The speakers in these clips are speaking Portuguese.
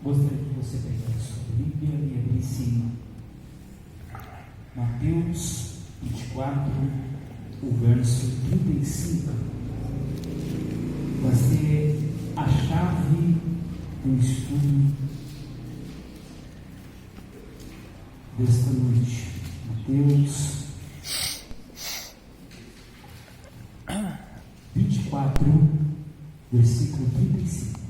Gostaria que você pegasse sua Bíblia e abrisse em Mateus 24, o verso 35. Vai ser a chave do estudo desta noite. Mateus 24, versículo 35.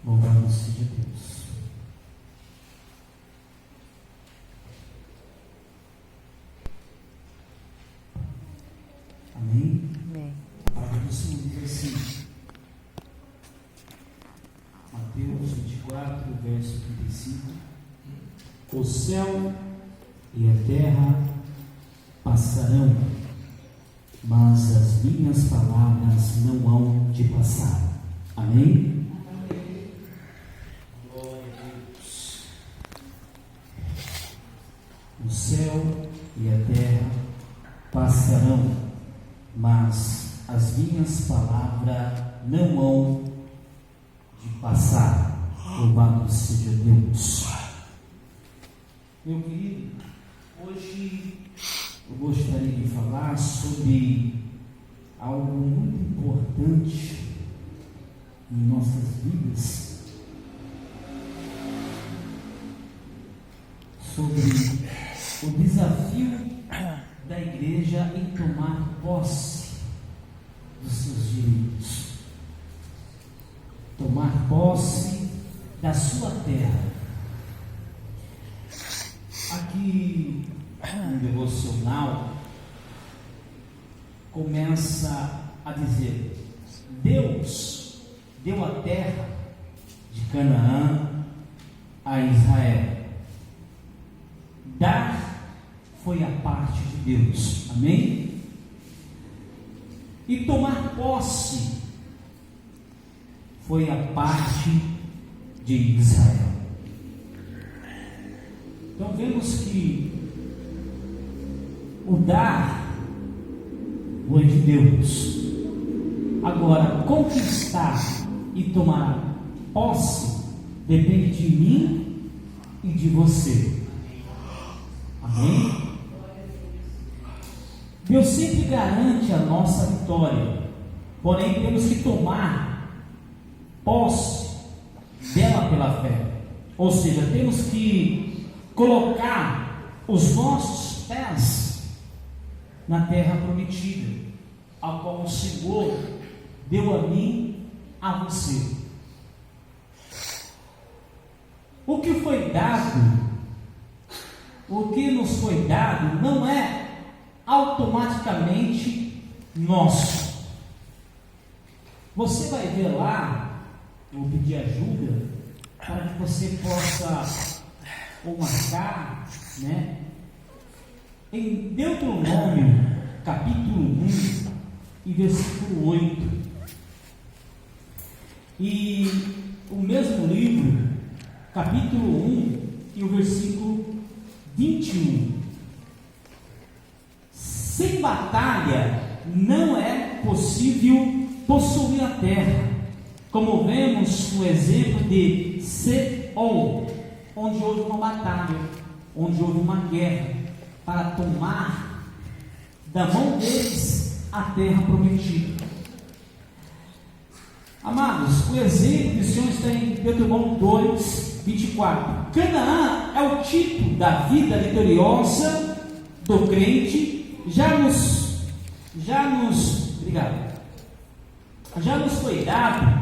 Louvado seja Deus. Amém? Amém. A palavra do Senhor diz assim, Mateus 24, verso 35: o céu e a terra passarão, mas as minhas palavras não hão de passar. Amém? O céu e a terra passarão, mas as minhas palavras não hão de passar. Louvado seja Deus. Meu querido, hoje eu gostaria de falar sobre algo muito importante em nossas vidas, sobre o desafio da igreja em tomar posse dos seus direitos, tomar posse da sua terra. Aqui no devocional começa a dizer: Deus deu a terra de Canaã a Israel. Dar foi a parte de Deus, amém? E tomar posse foi a parte de Israel. Então vemos que o dar foi de Deus. Agora, conquistar e tomar posse depende de mim e de você. Amém? Deus sempre garante a nossa vitória, porém temos que tomar posse dela pela fé. Ou seja, temos que colocar os nossos pés na terra prometida, a qual o Senhor deu a mim, a você. O que foi dado, o que nos foi dado, não é automaticamente nosso. Você vai ver lá, eu vou pedir ajuda para que você possa ou marcar, né? Em Deuteronômio, capítulo 1 e versículo 8. E o mesmo livro, capítulo 1 e o versículo 21. Sem batalha não é possível possuir a terra, como vemos no exemplo de Seom, onde houve uma batalha, onde houve uma guerra, para tomar da mão deles a terra prometida. Amados, o exemplo que o Senhor está em Deuteronômio 2, 24. Canaã é o tipo da vida vitoriosa do crente. Já nos foi dado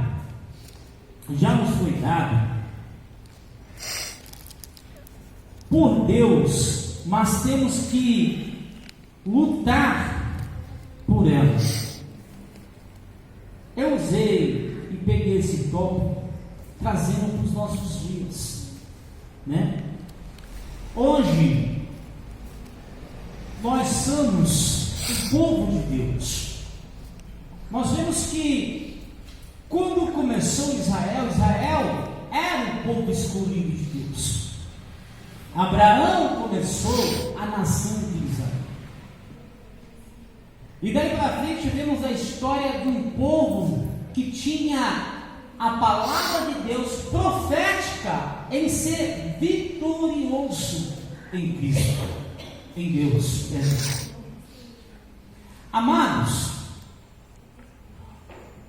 por Deus, mas temos que lutar por ela. Eu usei e peguei esse tópico trazendo para os nossos dias, né? Hoje, nós somos o povo de Deus. Nós vemos que, quando começou Israel era o povo escolhido de Deus. Abraão começou a nação de Israel. E daí para frente vemos a história de um povo que tinha a palavra de Deus profética em ser vitorioso em Cristo, em Deus. Amados,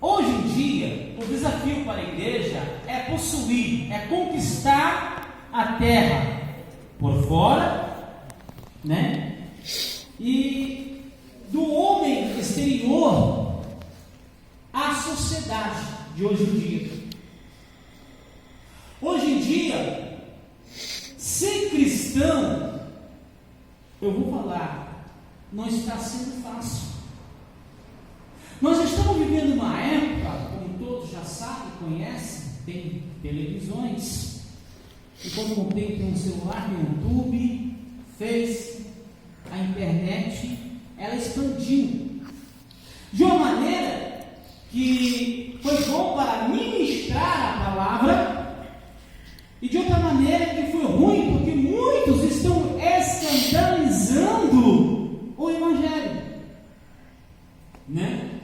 hoje em dia o desafio para a igreja é possuir, é conquistar a terra por fora, né? E do homem exterior à sociedade de hoje em dia. Hoje em dia, ser cristão, eu vou falar, não está sendo fácil. Nós estamos vivendo uma época, como todos já sabem, conhecem, tem televisões, e quando não tem um celular, tem YouTube, Face, a internet, ela expandiu de uma maneira que foi bom para ministrar a palavra, e de outra maneira que foi ruim, porque muitos estão escandalizando o Evangelho, né?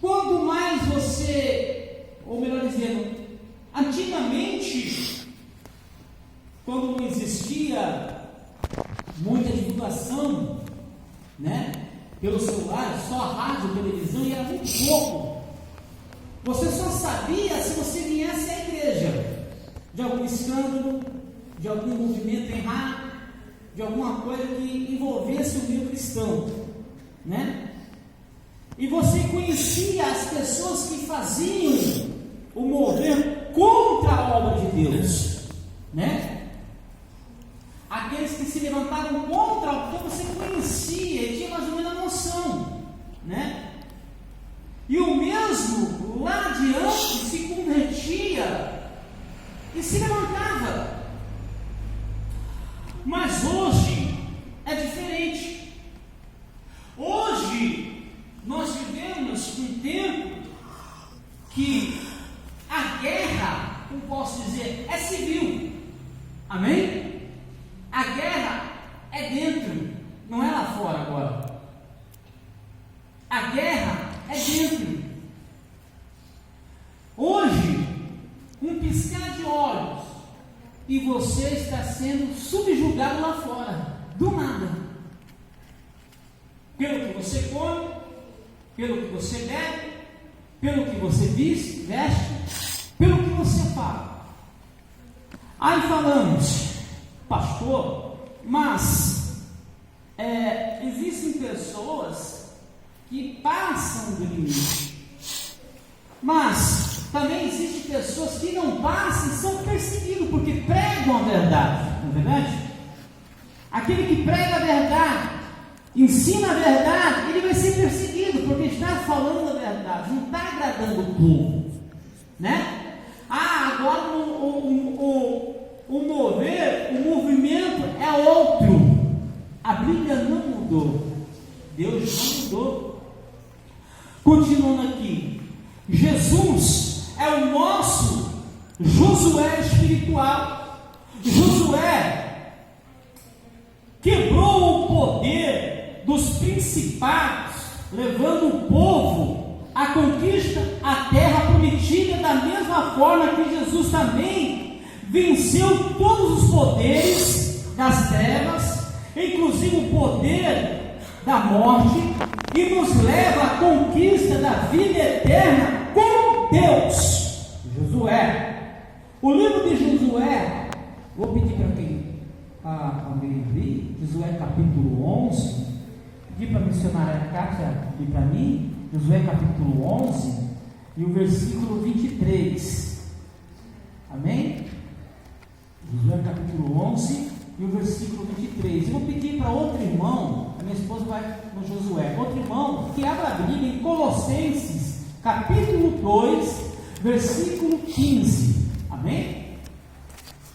Quanto mais você, ou melhor dizendo, antigamente, quando não existia muita divulgação, né, pelo celular, só rádio, televisão, e era muito pouco. Você só sabia se você viesse à igreja, de algum escândalo, de algum movimento errado, de alguma coisa que envolvesse o meio cristão, né? E você conhecia as pessoas que faziam o mover contra a obra de Deus, né? Aqueles que se levantavam contra, então você conhecia e tinha mais ou menos a noção, né? E o mesmo lá adiante se convertia e se levantava. Mas hoje é diferente. Hoje nós vivemos um tempo que a guerra, como posso dizer, é civil. Amém? A guerra é dentro, não é lá fora agora. A guerra é dentro. Hoje, um piscar de olhos e você está sendo subjugado lá fora, do nada. Pelo que você come, pelo que você bebe, pelo que você veste, pelo que você fala. Aí falamos, pastor, mas existem pessoas que passam do limite, mas também existem pessoas que não passam e são perseguidos porque pregam a verdade, não é verdade? Aquele que prega a verdade, ensina a verdade, ele vai ser perseguido porque está falando a verdade, não está agradando o povo, né? Agora o movimento é outro. A Bíblia não mudou, Deus não mudou. Continuando aqui, Jesus é o nosso Josué espiritual. Josué quebrou o poder dos principados, levando o povo à conquista à terra prometida, da mesma forma que Jesus também venceu todos os poderes das trevas, inclusive o poder da morte, e nos leva à conquista da vida eterna com Deus. Josué, o livro de Josué, vou pedir para quem abrir, Josué capítulo 11, pedir para a missionária Kátia e para mim, Josué capítulo 11 e o versículo 23, amém? Josué capítulo 11 e o versículo 23. Eu vou pedir para outro irmão, a minha esposa vai no Josué, outro irmão que abra a Bíblia em Colossenses capítulo 2, versículo 15, amém?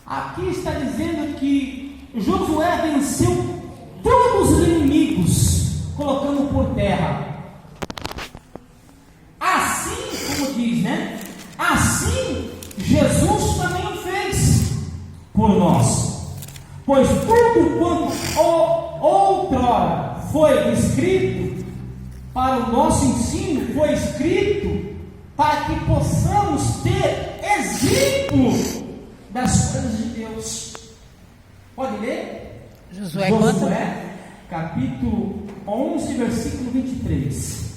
Aqui está dizendo que Josué venceu todos os inimigos, colocando por terra. Assim, como diz, né? Assim, Jesus também o fez por nós. Pois tudo quanto outrora foi escrito para o nosso ensino, foi escrito para que possamos ter exemplo das coisas de Deus. Pode ler? Josué, capítulo 11, versículo 23.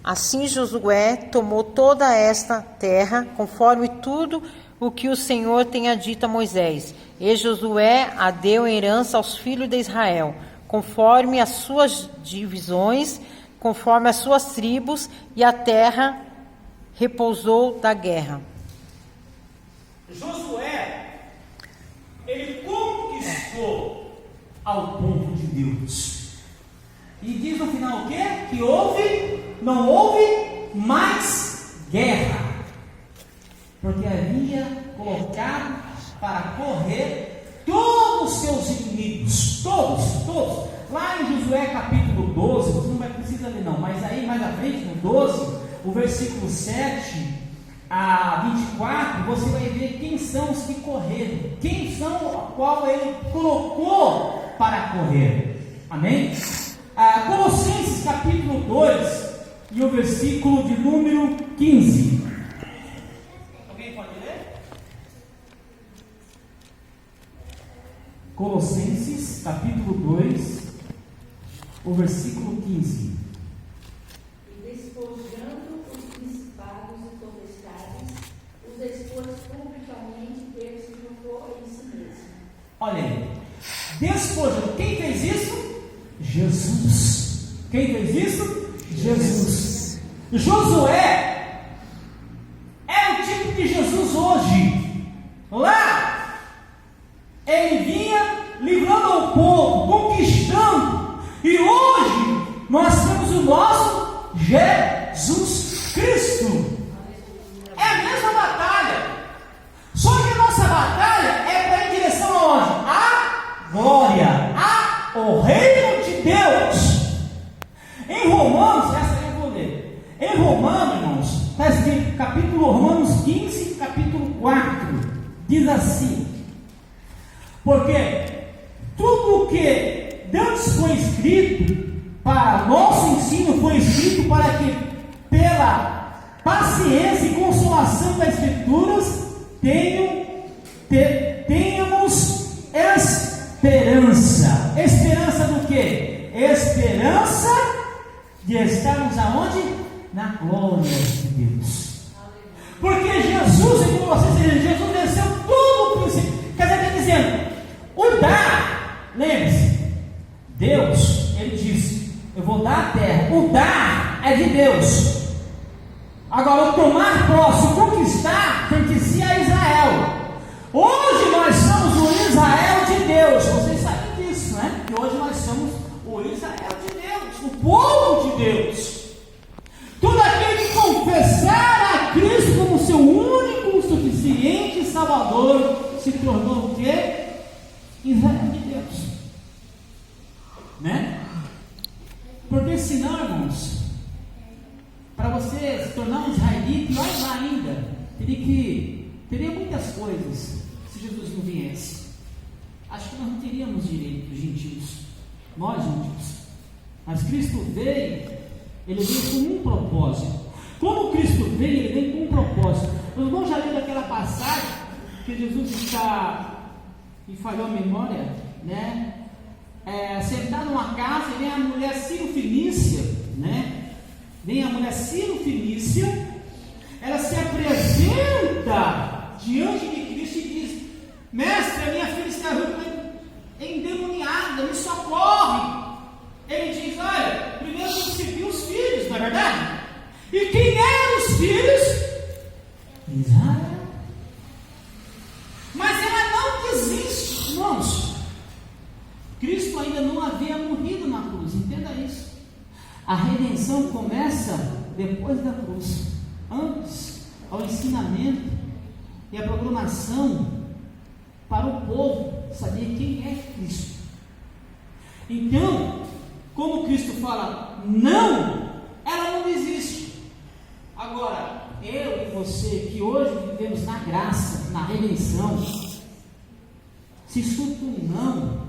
Assim Josué tomou toda esta terra, conforme tudo o que o Senhor tenha dito a Moisés. E Josué a deu em herança aos filhos de Israel, conforme as suas divisões, conforme as suas tribos, e a terra repousou da guerra. Josué, ele conquistou ao povo de Deus. E diz no final o quê? Que não houve mais guerra. Porque havia colocado para correr todos os seus inimigos. Todos. Lá em Josué capítulo 12, você não vai precisar ler não, mas aí mais à frente, no 12, o versículo 7 a 24, você vai ver quem são os que correram, quem são a qual ele colocou para correr. Amém? Colossenses capítulo 2 e o versículo de número 15. Alguém pode ler? Colossenses capítulo 2, o versículo 15. E despojando os principados e potestades, os expôs publicamente que ele se julgou em si mesmo. Olha aí, despojando, quem fez isso? Jesus. Quem fez isso? Jesus. Josué é o tipo de Jesus hoje. Lá ele vinha livrando ao povo, conquistando, e hoje nós temos o nosso Jesus Cristo. É a mesma batalha, só que a nossa batalha é para ir em direção aonde? A glória, o reino de Deus. Em Romanos, essa eu vou ler. Em Romanos, irmãos, está escrito, Romanos 15, capítulo 4, diz assim: porque tudo o que Deus foi escrito para nosso ensino foi escrito para que, pela paciência e consolação das Escrituras, tenhamos esperança. Esperança do quê? Esperança de estarmos aonde? Na glória de Deus. Porque Jesus, em vocês, Jesus venceu todo o princípio. Quer dizer, está dizendo, o dar, lembre-se, Deus, ele disse, eu vou dar a terra. O dar é de Deus. Agora, o tomar posse, o conquistar, pertencia a Israel. Hoje nós somos o Israel de Deus. Vocês sabem disso, né? Que hoje nós somos o Israel de Deus, o povo de Deus. Todo aquele que confessar a Cristo como seu único, suficiente Salvador, se tornou o quê? Israel de Deus. Né? Porque senão, irmãos, para você se tornar um israelita, e olha lá ainda, teria muitas coisas se Jesus não viesse. Acho que nós não teríamos direito, gentios, nós gentios. Mas Cristo veio, ele veio com um propósito. Como Cristo veio, ele veio com um propósito. Os irmãos já leram aquela passagem que Jesus está, me falhou a memória, né? Sentado numa casa, e vem a mulher Ciro-Fenícia, né? Vem a mulher Ciro-Fenícia, ela se apresenta diante de Cristo e diz: mestre, a minha filha está endemoniada, me socorre. Ele diz: olha, primeiro tem que servir os filhos, não é verdade? E quem eram os filhos? Israel. Mas ela não desiste, irmãos. Cristo ainda não havia morrido na cruz, entenda isso. A redenção começa depois da cruz. Antes, ao ensinamento e à programação para o povo saber quem é Cristo. Então, como Cristo fala não, ela não existe. Agora, eu e você que hoje vivemos na graça, na redenção, se escuta um não,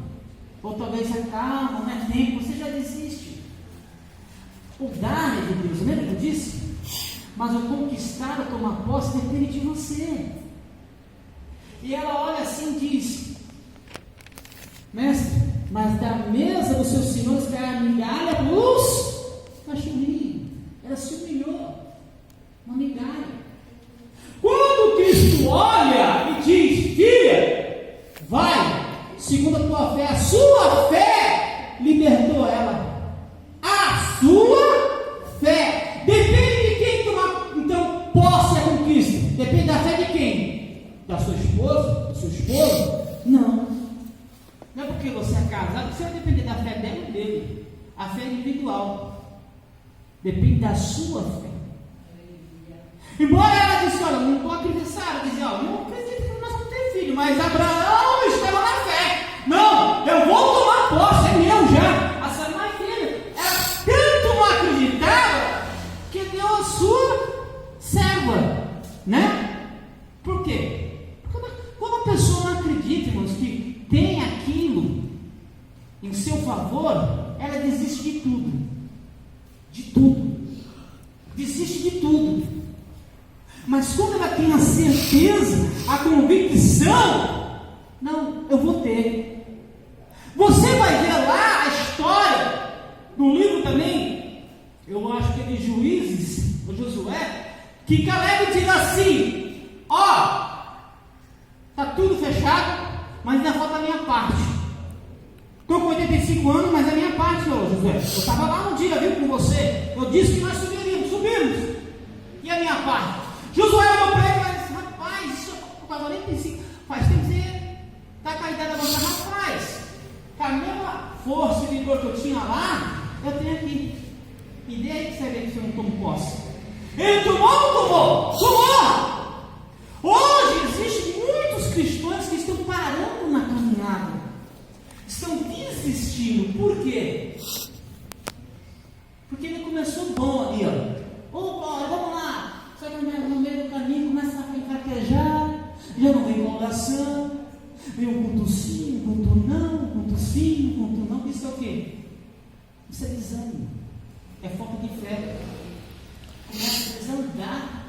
ou talvez calma, não é tempo, você já desiste. O dar é de Deus, lembra que eu disse? Mas o conquistar, o tomar posse, depende de você. E ela olha assim e diz: mestre, mas da mesa dos seus senhores cai a migalha plus cachorrinho. Ela se humilhou, uma migalha. Quando Cristo olha e diz: filha, vai, segundo a tua fé, a sua fé libertou ela. A sua fé. Depende de quem tomar, então, posse a conquista. Depende da fé de quem? Da sua esposa? Do seu esposo? Não. Não é porque você é casado, você vai depender da fé dela ou dele. A fé é individual. Depende da sua fé. Embora ela disse: olha, não estou acreditando. Ela dizia: olha, não acredito que nós vamos ter filho, mas Abraão estava na fé. Não, eu vou tomar posse, é meu já. A sua mãe filha, ela tanto não acreditava que deu a sua serva, né? Por quê? Porque quando a pessoa não acredita, irmãos, que tem aquilo em seu favor, ela desiste de tudo. De tudo. Desiste de tudo. Mas quando ela tem a certeza, a convicção, não, eu vou ter. Você vai ver lá a história, no livro também, eu acho que é de Juízes, ou Josué, que Caleb diz assim: ó, está tudo fechado, mas ainda falta a minha parte. Estou com 85 anos, mas a minha parte, ô Josué. Eu estava lá no dia, viu, com você. Eu disse que nós subimos. E a minha parte? Josué olhou para ele e disse: rapaz, isso é 45. Faz tempo que você está com a idade avançada. Rapaz, com a mesma força e vigor que eu tinha lá, eu tenho aqui. E daí que você vê que você não toma posse. Ele tomou ou não tomou? Tomou! Hoje existem muitos cristãos que estão parando na caminhada. Estão desistindo. Por quê? Porque ele começou bom ali, ó. Opa, vamos lá. Só que no meio do caminho começa a fraquejar. Já não vem empolgação. Vem um culto sim, um culto não, um culto sim, um culto não. Isso é o quê? Isso é desânimo. É falta de fé. Começa a desandar.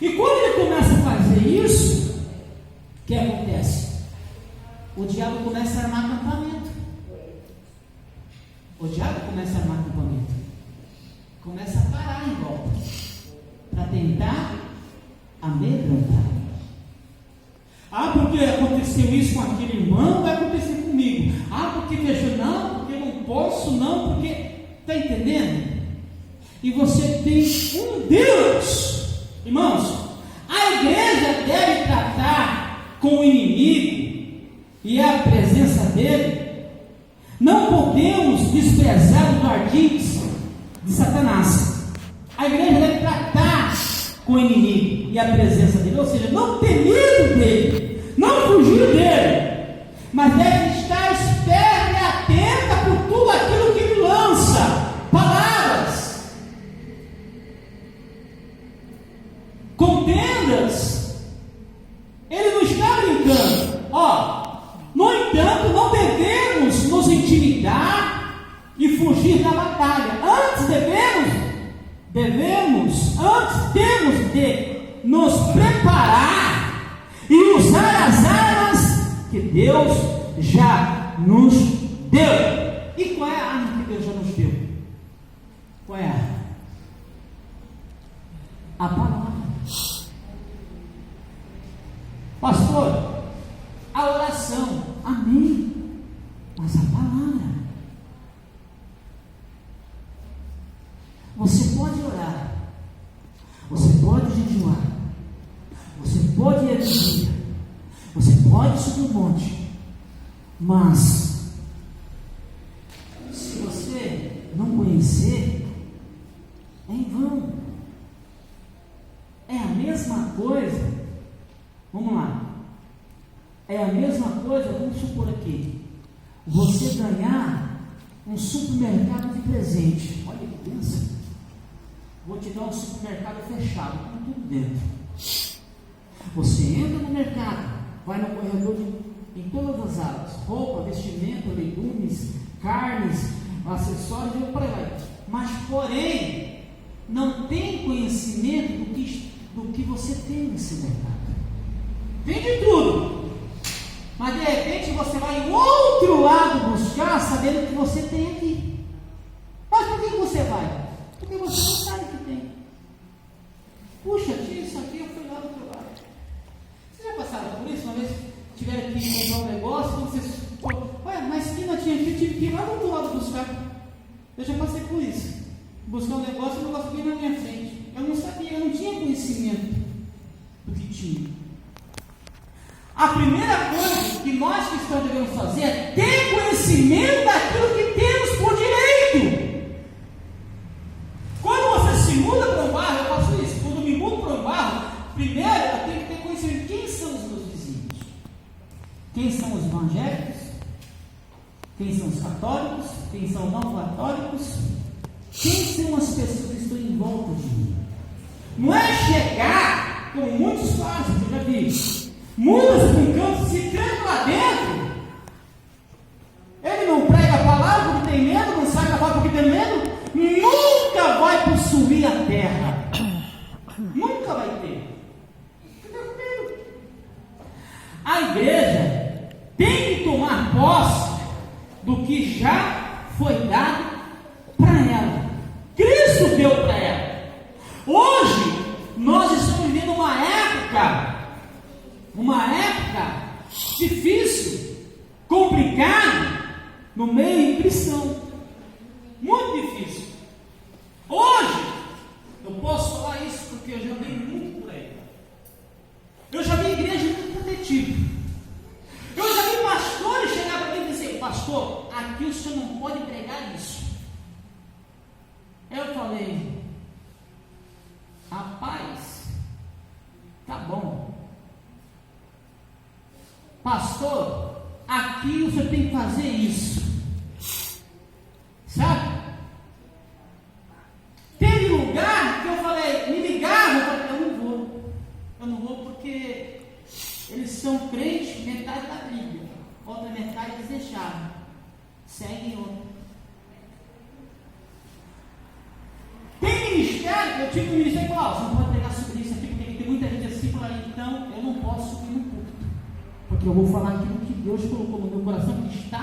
E quando ele começa a fazer isso, o que acontece? O diabo começa a armar acampamento. O diabo começa a armar acampamento. Começa a parar em volta para tentar amedrontar. Ah, porque aconteceu isso com aquele irmão, vai acontecer comigo. Ah, porque fechou, não, porque não posso, não, porque. Está entendendo? E você tem um Deus, irmãos. A igreja deve tratar com o inimigo e a presença dele. Não podemos desprezar os ardis de Satanás. A igreja deve tratar com o inimigo e a presença dele, ou seja, não ter medo dele, não fugir dele, mas deve estar esperta e atenta por tudo aquilo que ele lança, palavras, contendas. Ele não está brincando. No entanto, não devemos nos intimidar e fugir da batalha. Antes temos de nos preparar e usar as armas que Deus já nos deu. E qual é a arma que Deus já nos deu? Qual é a arma? A palavra. Pastor, a oração, amém, mas a palavra. Você pode orar, você pode jejuar, você pode ir à vigília, você pode subir o monte, mas se você não conhecer, é em vão. É a mesma mesma coisa, vamos lá, é a mesma coisa, vamos supor aqui, você ganhar um supermercado de presente. Olha que bênção. Vou te dar um supermercado fechado, com tudo dentro. Você entra no mercado, vai no corredor em todas as áreas, roupa, vestimento, legumes, carnes, acessórios e por aí vai. Mas porém, não tem conhecimento do que você tem nesse mercado. Tem de tudo. Mas de repente você vai em outro lado buscar, sabendo que você tem aqui. Mas por que você vai? Porque você não sabe que tem. Puxa, tinha isso aqui, eu fui lá do outro lado. Vocês já passaram por isso? Uma vez tiveram que comprar um negócio, quando vocês. Ué, na esquina tinha aqui, eu tive que ir lá do outro lado buscar. Eu já passei por isso. Buscar um negócio, o negócio veio na minha frente. Eu não sabia, eu não tinha conhecimento do que tinha. A primeira coisa que nós cristãos devemos fazer é ter conhecimento daquilo que temos por direito. Quando você se muda para um bairro, eu faço isso. Quando eu me mudo para um bairro, primeiro eu tenho que ter conhecimento de quem são os meus vizinhos. Quem são os evangélicos? Quem são os católicos? Quem são os não católicos? Quem são as pessoas que estão em volta de mim? Não é chegar, como muitos fazem, que eu já vi. Muda-se para um canto, se tranca lá dentro. Ele não prega a palavra porque tem medo, não sai da palavra porque tem medo. Nunca vai possuir a terra. Nunca vai ter. Fica com medo. A igreja tem que tomar posse do que já foi dado para ela. Cristo deu para ela. Hoje, nós estamos vivendo uma época difícil, complicada, no meio cristão. Muito difícil. Hoje, eu posso falar isso porque eu já vi muito por aí. Eu já vi igreja muito protetiva. Eu já vi pastores chegar para mim e dizer: pastor, aqui o senhor não pode pregar isso. Eu falei: rapaz, tá bom. Pastor, aqui o senhor tem que fazer isso. Sabe? Teve lugar que eu falei, me ligaram, eu falei: eu não vou porque eles são crentes, metade da Bíblia, outra metade eles deixaram, seguem outra. Tem ministério, eu tive um ministério e falei: você não pode pregar sobre isso aqui, porque tem muita gente assim por aí, então eu não posso subir no púlpito, porque eu vou falar aquilo que Deus colocou no meu coração, que está